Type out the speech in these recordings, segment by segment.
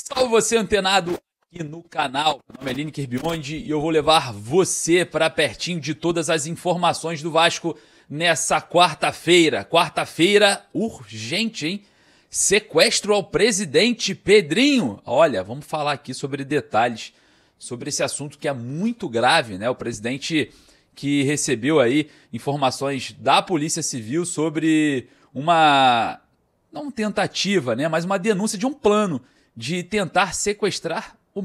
Salve você antenado aqui no canal. Meu nome é Lineker Biondi e eu vou levar você para pertinho de todas as informações do Vasco nessa quarta-feira. Quarta-feira urgente, hein? Sequestro ao presidente Pedrinho. Olha, vamos falar aqui sobre detalhes sobre esse assunto que é muito grave, né? O presidente que recebeu aí informações da Polícia Civil sobre não tentativa, né? Mas uma denúncia de um plano de tentar sequestrar o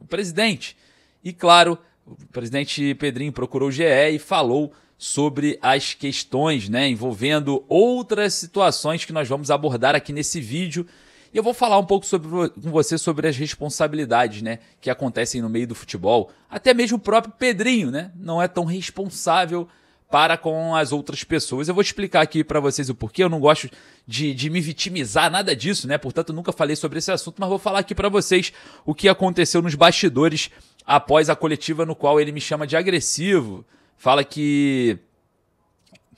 presidente. E claro, o presidente Pedrinho procurou o GE e falou sobre as questões, né, envolvendo outras situações que nós vamos abordar aqui nesse vídeo. E eu vou falar um pouco com você sobre as responsabilidades, né, que acontecem no meio do futebol. Até mesmo o próprio Pedrinho, né, não é tão responsável para com as outras pessoas. Eu vou explicar aqui para vocês o porquê. Eu não gosto de me vitimizar, nada disso, né? Portanto, eu nunca falei sobre esse assunto, mas vou falar aqui para vocês o que aconteceu nos bastidores após a coletiva no qual ele me chama de agressivo, fala que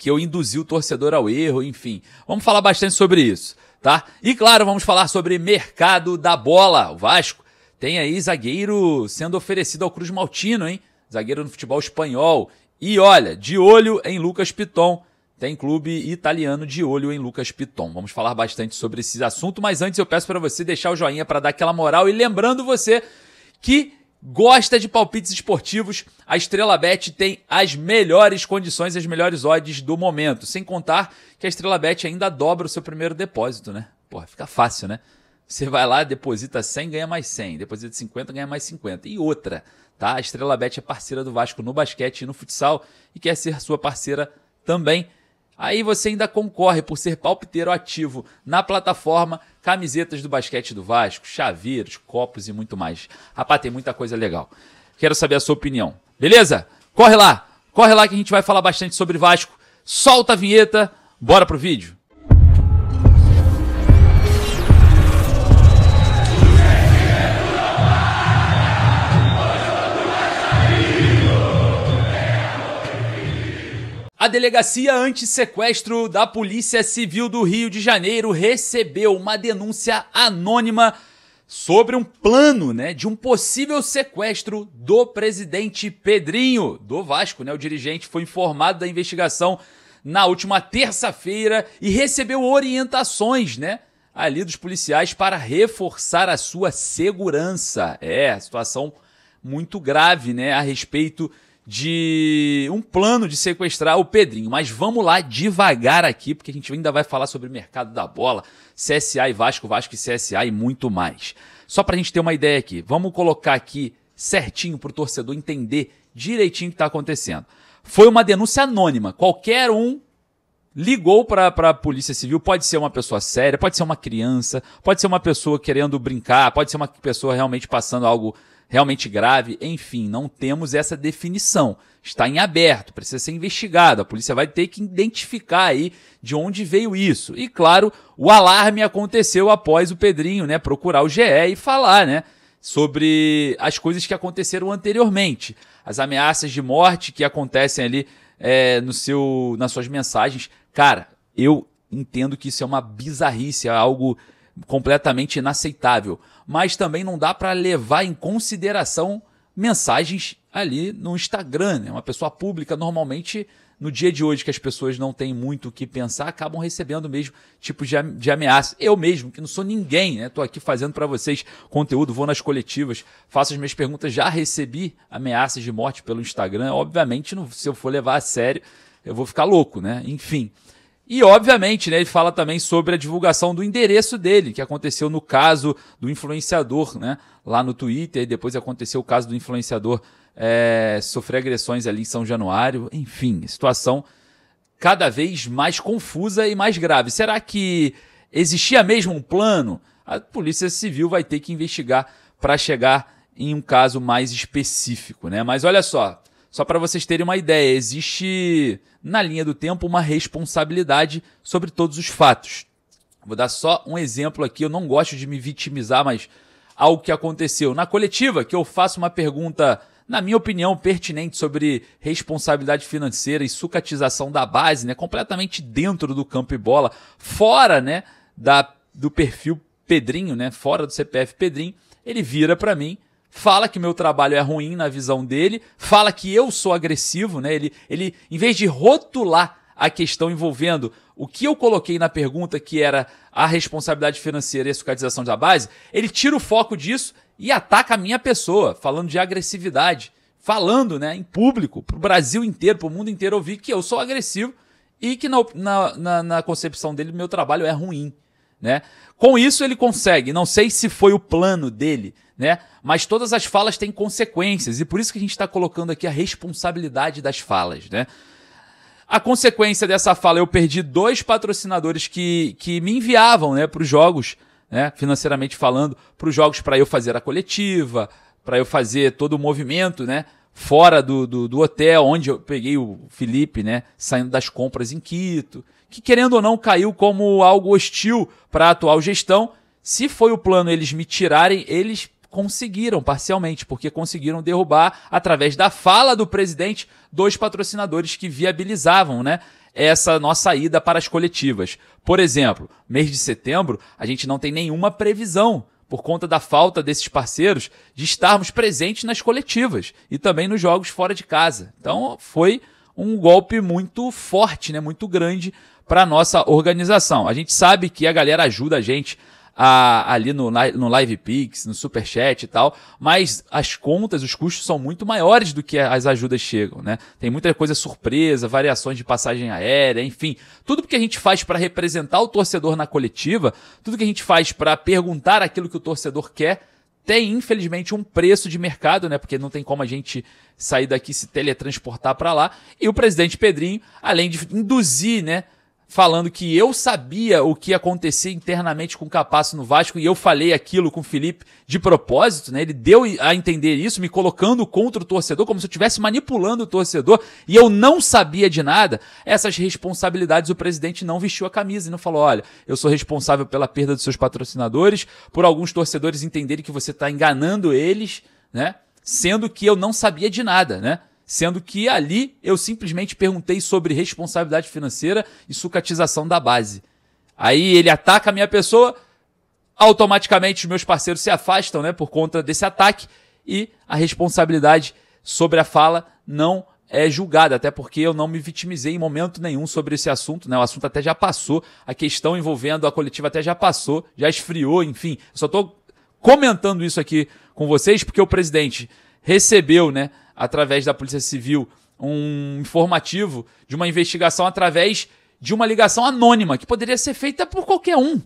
eu induzi o torcedor ao erro, enfim. Vamos falar bastante sobre isso, tá? E claro, vamos falar sobre mercado da bola. O Vasco tem aí zagueiro sendo oferecido ao Cruz Maltino, hein? Zagueiro no futebol espanhol. E olha, de olho em Lucas Piton. Tem clube italiano de olho em Lucas Piton. Vamos falar bastante sobre esse assunto, mas antes eu peço para você deixar o joinha para dar aquela moral. E lembrando você que gosta de palpites esportivos, a Estrela Bet tem as melhores condições, as melhores odds do momento. Sem contar que a Estrela Bet ainda dobra o seu primeiro depósito, né? Porra, fica fácil, né? Você vai lá, deposita 100, ganha mais 100. Deposita 50, ganha mais 50. E outra, tá? A Estrela Bet é parceira do Vasco no basquete e no futsal e quer ser sua parceira também. Aí você ainda concorre por ser palpiteiro ativo na plataforma, camisetas do basquete do Vasco, chaveiros, copos e muito mais. Rapaz, tem muita coisa legal. Quero saber a sua opinião. Beleza? Corre lá que a gente vai falar bastante sobre Vasco. Solta a vinheta, bora pro vídeo. A Delegacia Antissequestro da Polícia Civil do Rio de Janeiro recebeu uma denúncia anônima sobre um plano, né, de um possível sequestro do presidente Pedrinho, do Vasco, né? O dirigente foi informado da investigação na última terça-feira e recebeu orientações, né, ali dos policiais para reforçar a sua segurança. Situação muito grave, né, a respeito de um plano de sequestrar o Pedrinho. Mas vamos lá devagar aqui, porque a gente ainda vai falar sobre o mercado da bola, CSA e Vasco, Vasco e CSA e muito mais. Só pra gente ter uma ideia aqui, vamos colocar aqui certinho pro torcedor entender direitinho o que tá acontecendo. Foi uma denúncia anônima, qualquer um ligou para a Polícia Civil, pode ser uma pessoa séria, pode ser uma criança, pode ser uma pessoa querendo brincar, pode ser uma pessoa realmente passando algo realmente grave, enfim, não temos essa definição. Está em aberto, precisa ser investigado. A polícia vai ter que identificar aí de onde veio isso. E claro, o alarme aconteceu após o Pedrinho, né, procurar o GE e falar, né, sobre as coisas que aconteceram anteriormente. As ameaças de morte que acontecem ali nas suas mensagens. Cara, eu entendo que isso é uma bizarrice, é algo completamente inaceitável, mas também não dá para levar em consideração mensagens ali no Instagram, né? Uma pessoa pública normalmente no dia de hoje que as pessoas não têm muito o que pensar, acabam recebendo mesmo tipos de ameaça. Eu mesmo, que não sou ninguém, né? Tô aqui fazendo para vocês conteúdo, vou nas coletivas, faço as minhas perguntas, já recebi ameaças de morte pelo Instagram. Obviamente, se eu for levar a sério, eu vou ficar louco, né? Enfim. E, obviamente, né, ele fala também sobre a divulgação do endereço dele, que aconteceu no caso do influenciador, né, lá no Twitter, e depois aconteceu o caso do influenciador sofrer agressões ali em São Januário. Enfim, situação cada vez mais confusa e mais grave. Será que existia mesmo um plano? A Polícia Civil vai ter que investigar para chegar em um caso mais específico, né? Mas olha só para vocês terem uma ideia, existe na linha do tempo uma responsabilidade sobre todos os fatos. Vou dar só um exemplo aqui, eu não gosto de me vitimizar, mas algo que aconteceu na coletiva, que eu faço uma pergunta, na minha opinião, pertinente sobre responsabilidade financeira e sucatização da base, né, completamente dentro do campo e bola, fora, né, do perfil Pedrinho, né, fora do CPF Pedrinho, ele vira para mim, fala que meu trabalho é ruim na visão dele, fala que eu sou agressivo, né? Ele em vez de rotular a questão envolvendo o que eu coloquei na pergunta, que era a responsabilidade financeira e a sucatização da base, ele tira o foco disso e ataca a minha pessoa, falando de agressividade, falando, né, em público, pro Brasil inteiro, pro mundo inteiro ouvir que eu sou agressivo e que na concepção dele meu trabalho é ruim, né? Com isso ele consegue, não sei se foi o plano dele, né? Mas todas as falas têm consequências e por isso que a gente está colocando aqui a responsabilidade das falas, né? A consequência dessa fala, eu perdi 2 patrocinadores que me enviavam, né, para os jogos, né, financeiramente falando, para os jogos para eu fazer a coletiva, para eu fazer todo o movimento, né, fora do hotel, onde eu peguei o Felipe, né, saindo das compras em Quito, que querendo ou não caiu como algo hostil para a atual gestão. Se foi o plano eles me tirarem, eles conseguiram parcialmente, porque conseguiram derrubar, através da fala do presidente, 2 patrocinadores que viabilizavam, né, essa nossa ida para as coletivas. Por exemplo, mês de setembro, a gente não tem nenhuma previsão, por conta da falta desses parceiros, de estarmos presentes nas coletivas e também nos jogos fora de casa. Então foi um golpe muito forte, né, muito grande para a nossa organização. A gente sabe que a galera ajuda a gente ali no LivePix, no Superchat e tal, mas as contas, os custos são muito maiores do que as ajudas chegam, né? Tem muita coisa surpresa, variações de passagem aérea, enfim, tudo que a gente faz para representar o torcedor na coletiva, tudo que a gente faz para perguntar aquilo que o torcedor quer, tem infelizmente um preço de mercado, né? Porque não tem como a gente sair daqui e se teletransportar para lá. E o presidente Pedrinho, além de induzir, né, falando que eu sabia o que acontecia internamente com o Capasso no Vasco e eu falei aquilo com o Felipe de propósito, né? Ele deu a entender isso, me colocando contra o torcedor, como se eu estivesse manipulando o torcedor e eu não sabia de nada. Essas responsabilidades o presidente não vestiu a camisa e não falou, olha, eu sou responsável pela perda dos seus patrocinadores, por alguns torcedores entenderem que você está enganando eles, né? Sendo que eu não sabia de nada, né? Sendo que ali eu simplesmente perguntei sobre responsabilidade financeira e sucatização da base. Aí ele ataca a minha pessoa, automaticamente os meus parceiros se afastam, né, por conta desse ataque e a responsabilidade sobre a fala não é julgada, até porque eu não me vitimizei em momento nenhum sobre esse assunto, né? O assunto até já passou, a questão envolvendo a coletiva até já passou, já esfriou, enfim. Eu só estou comentando isso aqui com vocês porque o presidente recebeu, né, através da Polícia Civil, um informativo de uma investigação através de uma ligação anônima, que poderia ser feita por qualquer um.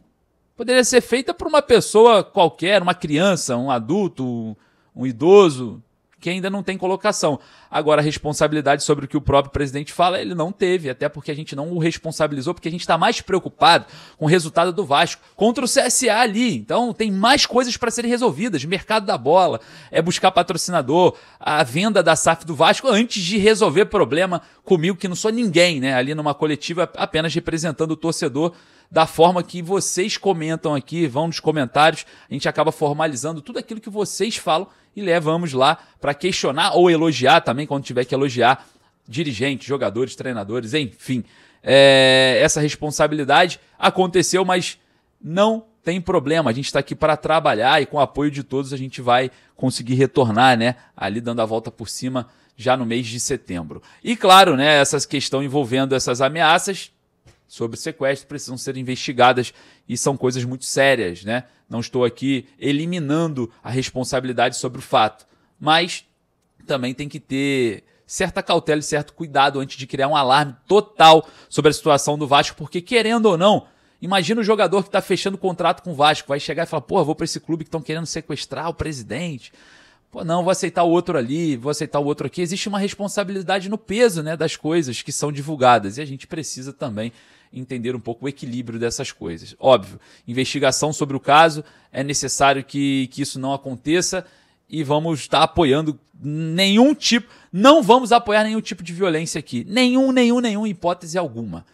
Poderia ser feita por uma pessoa qualquer, uma criança, um adulto, um idoso, que ainda não tem colocação. Agora, a responsabilidade sobre o que o próprio presidente fala, ele não teve, até porque a gente não o responsabilizou, porque a gente está mais preocupado com o resultado do Vasco contra o CSA ali. Então, tem mais coisas para serem resolvidas. Mercado da bola, é buscar patrocinador, a venda da SAF do Vasco, antes de resolver problema comigo, que não sou ninguém, né? Ali numa coletiva, apenas representando o torcedor da forma que vocês comentam aqui, vão nos comentários, a gente acaba formalizando tudo aquilo que vocês falam e levamos lá para questionar ou elogiar também, quando tiver que elogiar dirigentes, jogadores, treinadores, enfim. Essa responsabilidade aconteceu, mas não tem problema, a gente está aqui para trabalhar e com o apoio de todos a gente vai conseguir retornar, né, ali dando a volta por cima já no mês de setembro. E claro, né, essa questão envolvendo essas ameaças sobre sequestro precisam ser investigadas e são coisas muito sérias, né? Não estou aqui eliminando a responsabilidade sobre o fato, mas também tem que ter certa cautela e certo cuidado antes de criar um alarme total sobre a situação do Vasco, porque querendo ou não, imagina o jogador que está fechando contrato com o Vasco, vai chegar e falar, pô, vou para esse clube que estão querendo sequestrar o presidente, pô, não, vou aceitar o outro ali, vou aceitar o outro aqui. Existe uma responsabilidade no peso, né, das coisas que são divulgadas e a gente precisa também entender um pouco o equilíbrio dessas coisas. Óbvio, investigação sobre o caso, é necessário que isso não aconteça e vamos estar apoiando não vamos apoiar nenhum tipo de violência aqui. Nenhum, hipótese alguma.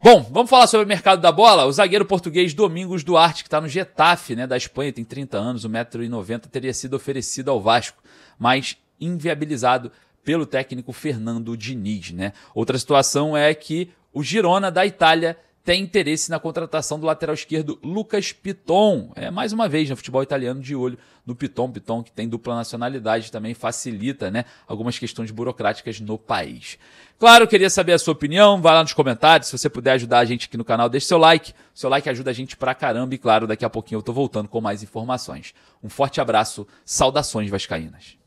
Bom, vamos falar sobre o mercado da bola. O zagueiro português Domingos Duarte, que está no Getafe, né, da Espanha, tem 30 anos, 1,90 m, teria sido oferecido ao Vasco, mas inviabilizado pelo técnico Fernando Diniz, né? Outra situação é que o Girona da Itália tem interesse na contratação do lateral esquerdo Lucas Piton. Mais uma vez, no futebol italiano, de olho no Piton. Piton, que tem dupla nacionalidade, também facilita, né, algumas questões burocráticas no país. Claro, queria saber a sua opinião, vai lá nos comentários. Se você puder ajudar a gente aqui no canal, deixe seu like. Seu like ajuda a gente pra caramba e, claro, daqui a pouquinho eu tô voltando com mais informações. Um forte abraço, saudações vascaínas.